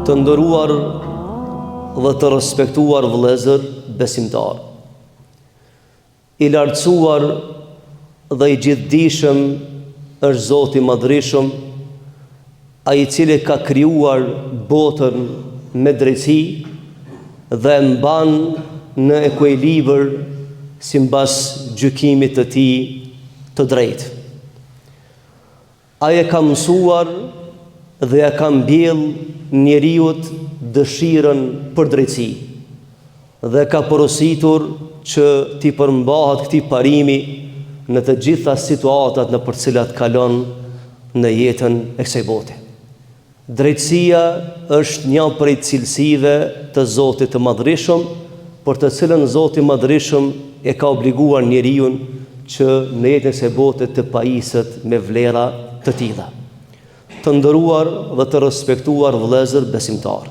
Të nderuar dhe të respektuar vëllezër besimtar, i lartësuar dhe i gjithdijshëm është Zoti i Madhërisëm, ai i cili ka krijuar botën me drejtësi dhe e mban në ekuilibër sipas gjykimit të tij të drejtë. Ai e ka mësuar dhe ja ka mbjell njeriut dëshirën për drejtësi dhe ka porositur që t'i përmbahet këtij parimi në të gjitha situatat në për cilat kalon në jetën e kësaj bote. Drejtësia është një prej cilësive të Zotit të Madhërisëm, për të cilën Zoti i Madhërisëm e ka obliguar njeriu që në jetën e kësaj bote të pajisët me vlera të tilla. Të nderuar dhe të respektuar vëllezër besimtar,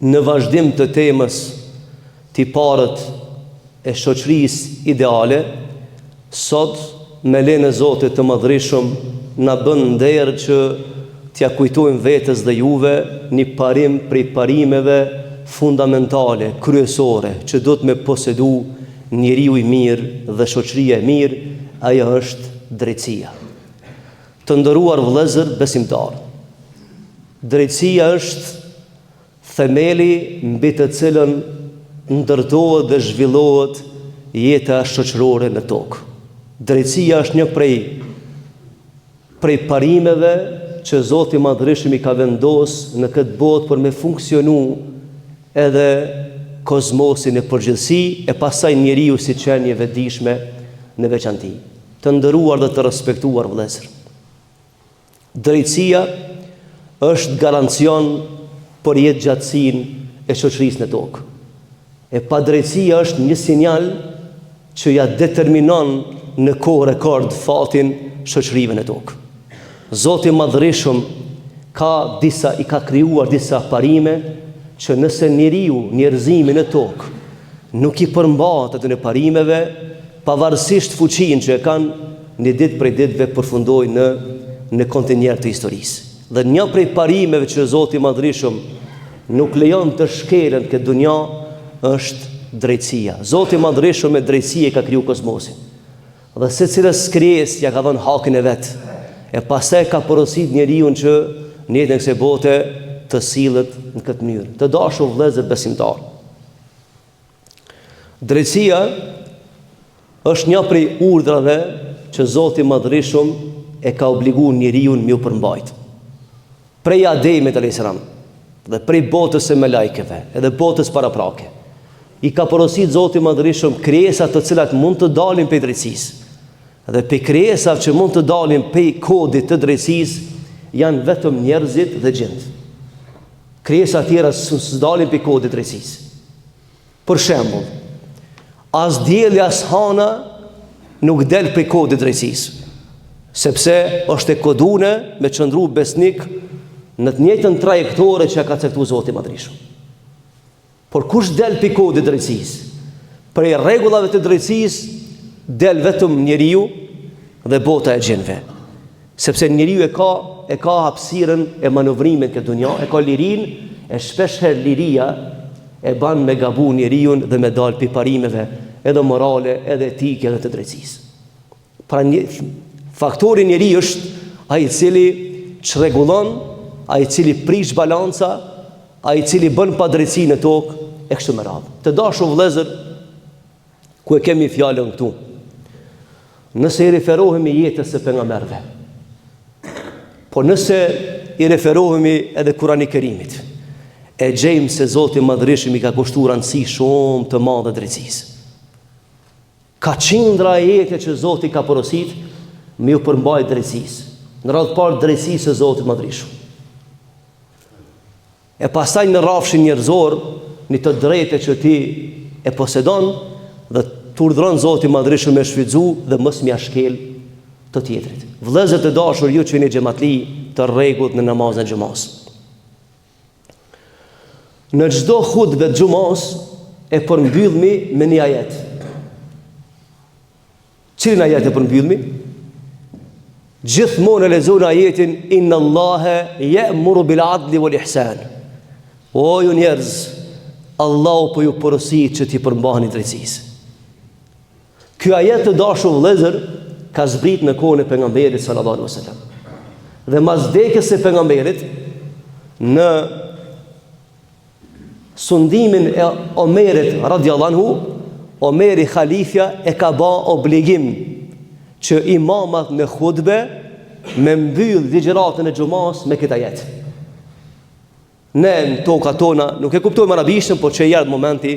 në vazhdim të temës tiparët e shoqërisë ideale, sot me lejen e Zotit të Madhërisëm na bën nder që t'ja kujtojmë vetes dhe juve një parim prej parimeve fundamentale, kryesore, që do të me posedu njeriu i mirë dhe shoqëria e mirë, ajo është drejtësia. Të nderuar vëllezër besimtar, drejtësia është themeli mbi të cilën ndërtohet dhe zhvillohet jeta shoqërore në tokë. Drejtësia është një prej parimeve që Zoti i Madhërisëm i ka vendosur në këtë botë për me funksionu edhe kozmosin e përgjithësi e pastaj njeriu si qenie e vetëdijshme në veçanti. Të nderuar dhe të respektuar vëllezër, drejtësia është garancion për jetëgjatësinë e shoqërisë në tokë. E pa drejtësia është një sinjal që ja determinon në kohë rekord fatin shoqërive në tokë. Zoti i Madhërisëm i ka krijuar disa parime që nëse njerëzimi në tokë nuk i përmbahet atyre parimeve, pavarësisht fuqinë që e kanë, një ditë prej ditëve përfundojnë në kontinjer të historisë. Dhe një prej parimeve që Zoti i Madhërisëm nuk lejon të shkelen këtë dunja është drejtësia. Zoti i Madhërisëm me drejtësi e ka kriju kozmosin. Dhe secilës krijesë ja ka dhënë hakin e vet. E pastaj ka porosit njeriu që në jetën e kësaj bote të sillet në këtë mënyrë. Të dashur vëllezër besimtar, drejtësia është një prej urdhrave që Zoti i Madhërisëm e ka obliguar njeriu me u përmbajt. Prej Ademit alayhis salam dhe prej botës së melajkeve, edhe botës paraprake, i ka porosit Zoti i Madhërisëm krijesa të cilat mund të dalin prej drejtësisë. Dhe pe krijesat që mund të dalin pe kodit të drejtësisë janë vetëm njerëzit dhe gjinët. Krijesa tjera s'u dalin pe kodit të drejtësisë. Për shembull, as dielli as hana nuk del pe kodit të drejtësisë, sepse është e kodune me qëndru besnik në të njëjtën trajektore që ka caktuar Zoti i Madhërisëm. Por kush del pe kodit të drejtësisë? Prej rregullave të drejtësisë del vetëm njeriu dhe bota e gjinëve, sepse njeriu e ka hapësirën e manovrimit këtë dunja, e ka lirinë, e shpeshherë liria e ban me gabu njeriu dhe me dal pi parimeve edhe morale, edhe etike, edhe të drejtësisë. Pra faktori njeriu është ai i cili çrregullon, ai i cili prish balanca, ai i cili bën pa drejtësi në tokë e kështu me radhë. Të dashur vëllezër, ku e kemi fjalën këtu, nëse i referohemi jetës së pejgamberëve, por nëse i referohemi edhe Kurani Kerimit, e gjejmë se Zoti i Madhërisëm i ka kushtuar rëndësi shumë të madhe drejtësisë. Ka qindra ajete që Zoti ka porosit me u përmbajt drejtësisë. Në radhë parë drejtësisë së Zotit të Madhërisëm. E pastaj në rrafshin njerëzor, një të drejtë që ti e posedon dhe të urdhëron Zoti i Madhërisëm me shfrytzu dhe mos m'ia shkel të tjetrit. Vëllezër të dashur, ju që jeni xhamatli të rregullt në namazin e xumës. Në çdo hutbë të xumës e përmbyllmi me një ajet. Cilin ajet e përmbyllmi? Gjithmonë e lexojmë ajetin Inna Allaha ya'muru bil 'adli wal ihsan. O ju njerëz, Allahu po ju porosit që t'i përmbahni drejtësisë. Ky ajet të dashur vëllezër ka zbrit në kohën e pejgamberit sallallahu alaihi wasallam. Dhe mas vdekjes së pejgamberit, në sundimin e Omerit radhiyallahu anhu, Omeri khalifja e ka ba obligim që imamat në hutbe me mbyll ligjëratën e xumas me këtë ajet. Ne në toka tona nuk e kuptojmë arabishtën, por që erdhi momenti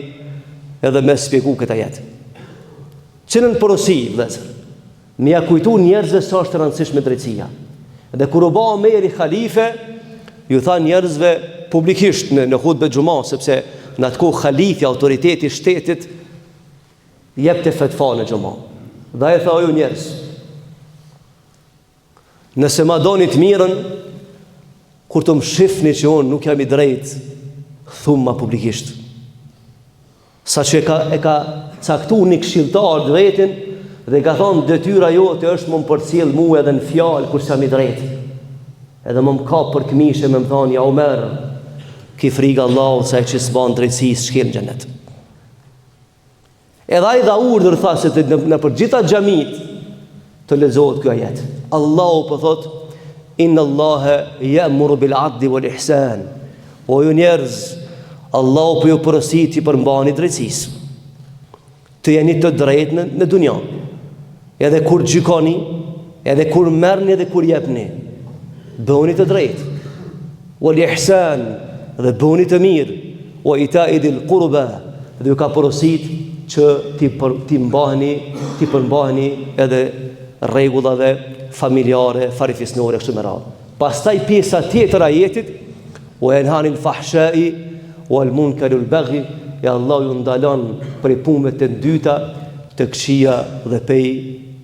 edhe me shpjegu këtë ajet. Që në porosi, vëllezër, më ja kujtu njerëzve sa është e rëndësishme drejtësia. Dhe kur u bë Omeri khalife, ju tha njerëzve publikisht në hutbë xhumas, sepse në atë kohë khalifi, autoriteti i shtetit, jepte fetva në xhumë. Dhe ai tha, o ju njerëz, nëse ma doni të mirën, kur të më shifni që unë nuk jam i drejt, thumë ma publikisht. Sa që e ka caktu një këshilltar drejtin, dhe ka thonë detyra jote është më përcjell mua edhe në fjalë kur jam i drejt. Edhe më kap për këmishë me më thonë, ja Omer, ki frikë Allahut se ai që s'ban drejtësisë shkel në xhenet. Edhe ai dha urdhër, tha se në për gjitha xhamit të lexohet ky ajet. Allahu po thot, inna Allaha ya'muru bil 'adli wal ihsan. O ju njerëz, Allahu po ju porosit që përmbani drejtësisë. Të jeni të drejtë në dunja. Edhe kur gjykoni, edhe kur merrni, edhe kur jepni, bëni të drejtë. Wal ihsan, dhe bëni të mirë. Wa ita'i dhil qurba, dhe ju ka porosit që ti përmbahni edhe rregullave familjare, farifisnore, kështu me radhë. Pastaj pjesa tjetër e ajetit, wa yanhanil fahsha'i wal munkari wal baghi, ja Allah ju ndalon prej punëve të dyta, të këqija dhe pej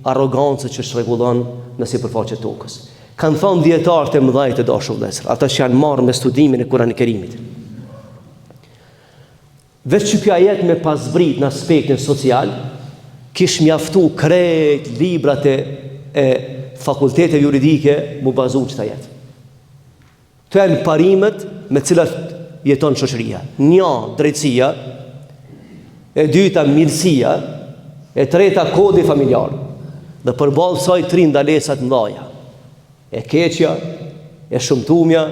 arrogancës që shregullon në sipërfaqe të tokës. Kanë thënë dietarët e mëdhej të dashur vëllezër, ata që janë marrë me studimin e Kuranit Kerimit. Veç që kjo ajet me pasbrit në aspektin social, kish mjaftu krejt librat e fakultete juridike mu bazu që të jetë. Të janë parimet me cilat jeton shoqëria. Një, drejtësia, e dyta, mirësia, e treta, kodi familjar. Dhe përballë saj tri ndalesat mëdha. E keqja, e shëmtumja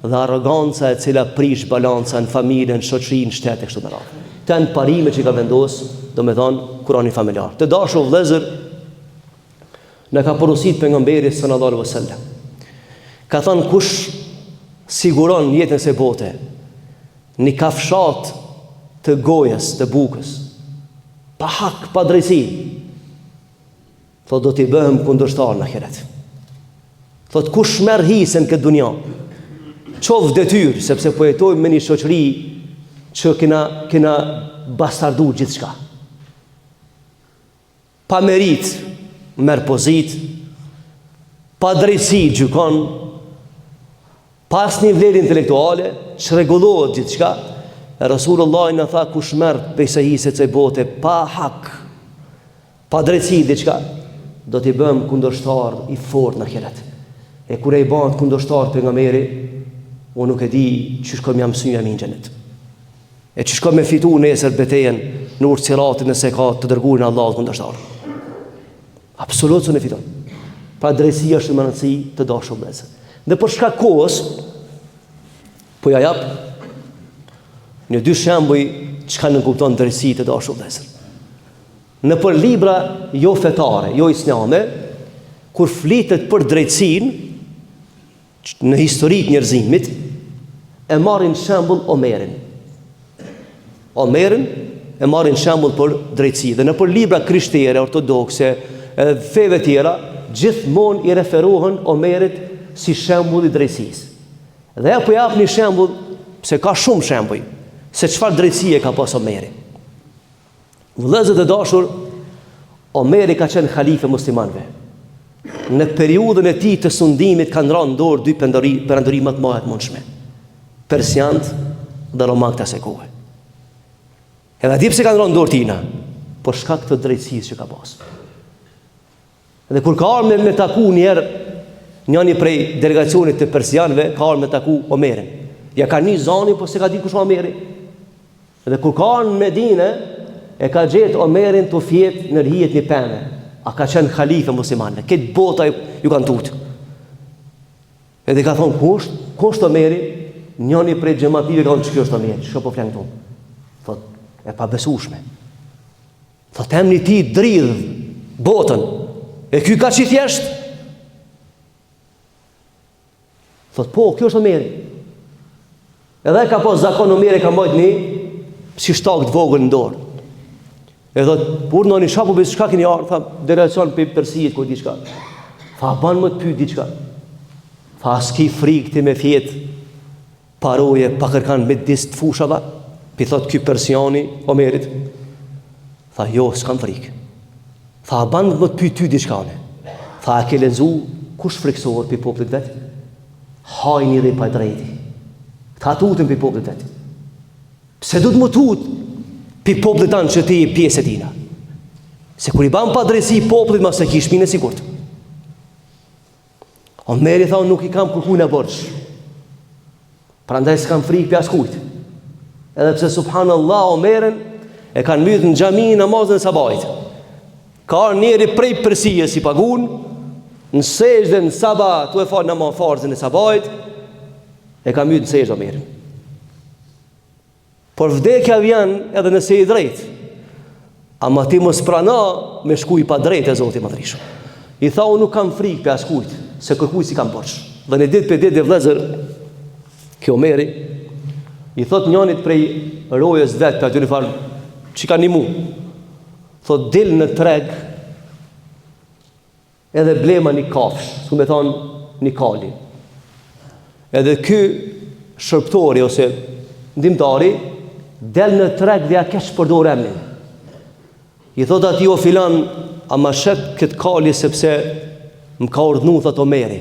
dhe arroganca e cila prish balanca në familje, në shoqëri, në shtet e kështu me radhë. Të janë parime që ka vendos, domethënë Kurani familjar. Të dashur vëllezër, në ka porosit pejgamberi sallallahu alaihi wasallam. Ka thënë kush siguron jetën e bote një kafshat të gojës, të bukës, pa hak, pa drejtësi, thot do t'i bëhem kundërshtar në ahiret. Thot kush merr hisën këtë dunja, qof detyrë, sepse po jetojmë me një shoqëri që kena bastardu gjithçka. Pa merit merr pozit, pa drejtësi gjykon, pas një vlerë intelektuale, çrregullohet gjithçka. Rasulullah në tha kush merr pejsa hisët e bote pa hak, pa drejtësi diçka, do t'i bëm kundërshtar i fortë në ahiret. E kur e i bën kundërshtar pejgamberi, unë nuk e di çish kam jam mësuar në xhenet. E çish kam me fitu nesër betejën në urtësiratin nëse ka të dërguar në Allahu kundërshtar. Absolutisht në fiton. Pra drejtësia është më rëndësi të dashur vëllezër. Dhe për shkak kohës, po ja jap në dy shembuj çka nuk kupton drejtësi të dashur vëllezër. Në për libra jo fetare, jo islame, kur flitet për drejtësinë në historitë njerëzimit, e marrin shembull Omerin. Omerin e marrin shembull për drejtësi. Dhe në për libra krishtere, ortodokse, edhe feve tjera, gjithmonë i referohen Omerit si shembull i drejtësisë. Dhe apo jap një shembull, pse ka shumë shembuj, se çfarë drejtësie ka pas Omeri. Vëllezër të dashur, Omeri ka qenë halife muslimanëve. Në periudhën e tij të sundimit kanë rënë në dorë dy perandori më të mëdha të mundshme. Persiant dhe romakët e asaj kohe. Edhe di pse kanë rënë në dorë tina, por shkak të drejtësisë që ka pas. Dhe kur ka ardhur me taku një herë njëri prej delegacionit të persianëve, ka ardhur me taku Omerin. Ja ka një zani, po se ka di kush Omeri. Dhe kur ka në Medinë, e ka gjetë Omerin të fjetë në rhijet një pene. A ka qenë khalife muslimanëve. Këtë bota ju kanë tutë. Edhe ka thonë, ku është Omeri? Njëni prej xhamative ka thonë, ç'kjo është Omeri? Ç'ka po flan këtu? Thot, e pa besueshme. Thot, emri ti dridh botën. E ky ka që thjesht? Thot, po, kjo është Omeri. Edhe ka pas zakon Omeri ka mbajt një si shtak të vogël në dorë. E thot, por në një shapu për shka keni arë, tha, delegacion për Persijet, ku diçka. Tha, banë më të pyet diçka. Tha, s'ki frikë ti me fjetë paroje pa kërkan me disë të fushava, pi thot ky Persiani Omerit. Tha, jo, s'kam frikë. Tha, banë më të pyet ty diçka ne. Tha, a ke lexu kush friksohet për popullit vetë? Hajni dhe pa drejti. Ta tutën për popullit vetë. Pse du të më tutë për popullit tanë që ti e pjesë e tina? Se kur i ban pa drejtësi popullit, ma se kish mine sigurt. Omeri tha, nuk i kam kërkuj në borç. Prandaj s'kam frikë për askujt. Edhe pse subhanallah Omerin e kanë mbyt në xhami namazën e sabahit. Ka njeri prej Persisë si pagun, në sejdë në sabah, tu e fal namaz farzën e sabahit, e ka mbyt në sejdë Omerin. Por vdekja vjen edhe nëse i drejt. Ama ti mos prana me shkuj pa drejt e Zoti Madhrishëm. I tha, unë nuk kam frikë për askujt, se kërkuj si kam borç. Dhe në ditë për ditë dhe vlezër, kjo Omeri, i thot njënit prej rojës vetë për aty një farë, që ka një mu, thot dil në treg, edhe blema një kafsh, s'ku me thonë një kali. Edhe ky shërptori ose ndimtari, del në treg dhe ja kesh përdor emnin. I thot ati o filan, a ma shet këtë kali sepse më ka urdhnu, thot Omeri,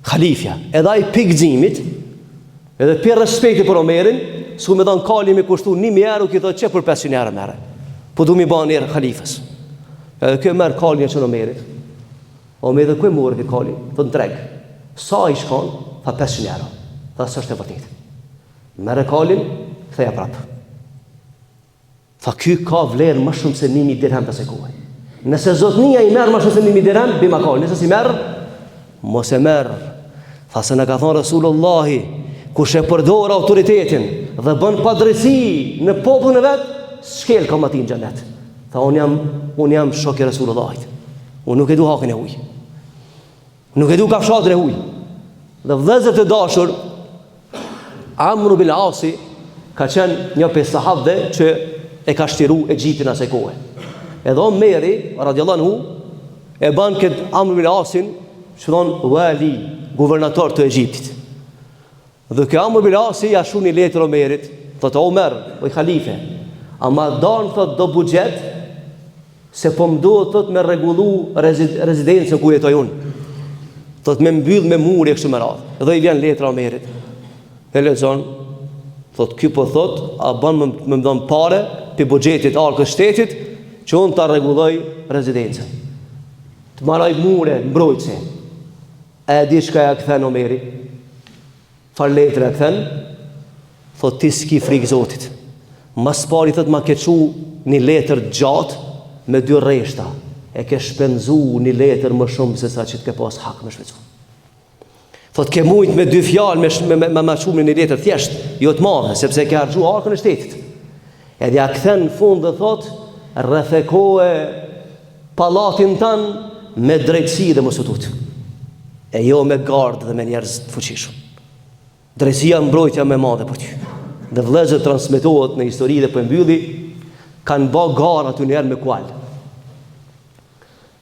khalifja. Edhe ai pik xhimit, edhe për respekti për Omerin, s'ku me thonë kali me kushtu 1.000 euro, ki thot që për 500 euro mere. Po du mi ba njerë khalifës. Edhe kjo merë kali një qënë Omerit. Omeri dhe kuj morë këtë kali, thot në treg. Sa i shkon, tha 500 euro. Tha së është e vërtit. Merë kalin, këtheja prapë. Tha ky ka vlerë më shumë se 1.000 dirhem të se kohë. Nëse zotnia i merë më shumë se 1.000 dirhem, bima kalin. Nëse si merë, mos e merë. Tha se në ka thonë Rasulullahi, kush e përdor autoritetin dhe bën padrejti në popullin e vet, shkel ka matin xhenet. Tha unë jam shok i Rasulullahit. Unë nuk e du hakën e huj. Nuk e du kafshatën e huj. Dhe vëllezër të dashur, Amr ibn Asi ka qenë një prej sahabëve që e ka shtiru Egjiptin asaj kohe. Edhe Omeri radhiyallahu anhu e ban këtë Amr ibn Asin, që thonë wali, guvernator të Egjiptit. Dhe kjo Amr ibn Asi ja shu një letër Omerit, thotë Omer, o i khalife, ama danë thotë do buxhet, se po më duhet thotë me rregullu rezidencën ku jetoj unë. Thotë me mbyll me muri e kështu me radhë. Dhe i vjen letra Omerit. E lexon, thotë ky po thotë, a bën më dhon pare për buxhetit arkës shtetit që unë ta rregulloj rezidencën. Të marroj mure mbrojtëse. E di çka ja kthen Omeri? Far letra kthen, thotë ti s'ki frikë Zotit. Mas pari thotë ma ke çu një letër gjatë me 2 rreshta. E ke shpenzu një letër më shumë se sa që të ke pas hak me shpenzu. Thot ke mujt me 2 fjalë me shumë një letër thjesht, jo të madhe, sepse ke harxhu arkën e shtetit. Edhe ja kthen në fund dhe thot, rrethëkoje pallatin tan me drejtësi dhe mos u tut. E jo me gardë dhe me njerëz të fuqishëm. Drejtësia mbrojtja më e madhe për ty. Dhe vëllezër transmetohet në histori dhe për mbylli, kanë bë garë aty njerë me kual.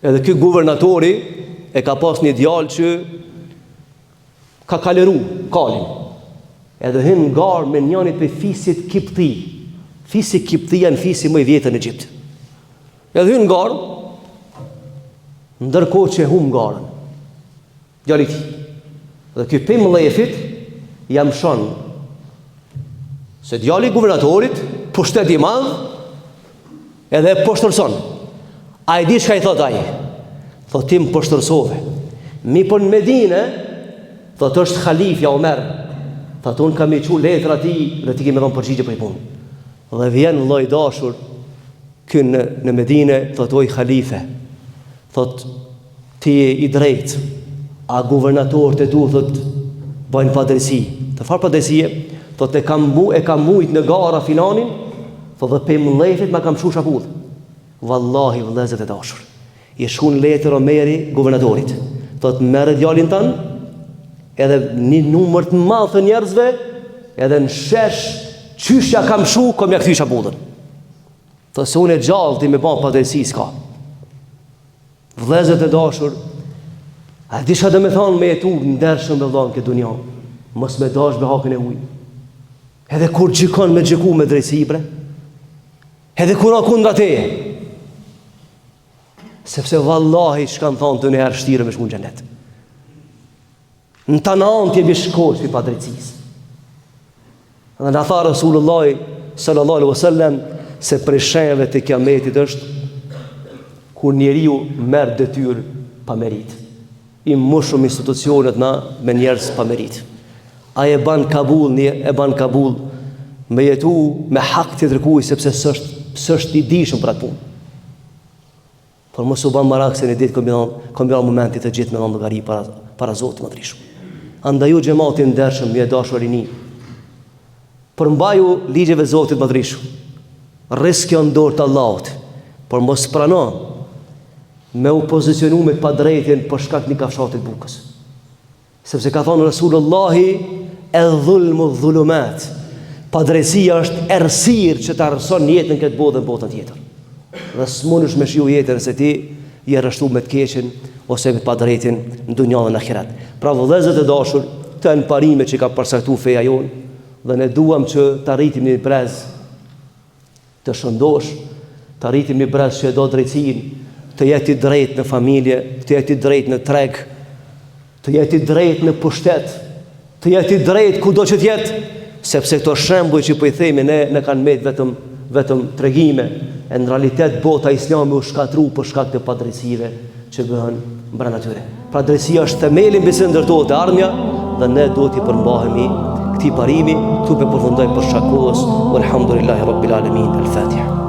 Edhe ky guvernatori e ka pas një djalë që ka kaleru kalin. Edhe hyn në garë me njënit për fisit Kipti. Fisi Kipti janë fisi më i vjetër në Egjipt. Edhe hyn në garë, ndërkohë që hum garën. Djali i tij. Dhe ky pim lefit jam shon se djali i guvernatorit pushtet i madh edhe po shtërson. A i di çka i thot ai? Thot ti më po shtërsove. Mi po në Medinë, thot është khalifja Omer. Tha unë kam i qu letra ti dhe ti kemi dhënë përgjigje për i punë. Dhe vjen vëllai i dashur kënë në Medine, thot oj khalife, thot ti je i drejt, a guvernatorët e tu thot bajnë padresi. Të farë padresie, thot e kam mujt në gara filanin, thot dhe për mlefit ma kam shu shapudh. Wallahi vëllezër e dashur, i shkun letër Omeri guvernatorit, thot merë djalin tanë, edhe një numër të madh të njerëzve, edhe në shesh qyshja kam shu, kom ja këthy shapudhën. Thot se unë e gjallë ti me ban padresi s'ka. Vëllezër e dashur, a disha dhe me thonë me jetu ndershëm me vëllon këtë dunja, mos me dash me hakën e ujë. Edhe kur gjikon me gjiku me drejtësi bre, edhe kur a kundra teje, sepse vallahi shkan thonë të njëherë shtire me shku në xhenet. Në të në anë t'jebi shkosh për pa drejtësisë. Dhe në tha Rasulullah sallallahu alaihi wasallam se për shenjave të kiametit është kur njeriu merr detyrë pa merit. I mushum institucionet na me njerëz pa merit. A e ban kabul me jetu me hak të drekuj sepse s'është i dishëm për atë punë. Por mos u ban marak se në ditë kombinat momentit të gjithë me dhënë llogari para Zotit më të rishëm. Andaj ju xhamatin ndershëm, mi e dashur rini, përmbaju ligjeve të Zotit më të rishëm. Riski në dorë të Allahut, por mos prano me u pozicionu me pa drejtin për shkak një kafshatit bukës. Sepse ka thonë Rasulullahi e dhulmu dhulumat, pa drejtësia është errësirë që të arson jetën këtë botë dhe botën tjetër. Dhe s'munësh me shiu jetën se ti je rreshtu me të keqen ose me pa drejtin në dunja dhe në ahiret. Pra vëllezër e dashur, të në parime që ka përsaktu feja jonë, dhe ne duam që të arritim një brez të shëndosh, të arritim një brez që e do drejtësin, të jeti drejt në familje, të jeti drejt në treg, të jeti drejt në pushtet, të jeti drejt ku do që tjetë, sepse këto shembuj që po i themi ne kanë met vetëm tregime, e në realitet bota islami u shkatru për shkak të padrejësive që bëhen brenda tyre. Pra drejtësia është themeli mbi të ndërtohet e ardhmja dhe ne duhet i përmbahemi këtij parimi, këtu po përfundoj për shkak kohës. Walhamdulillahi rabbil alamin. Al-Fatiha.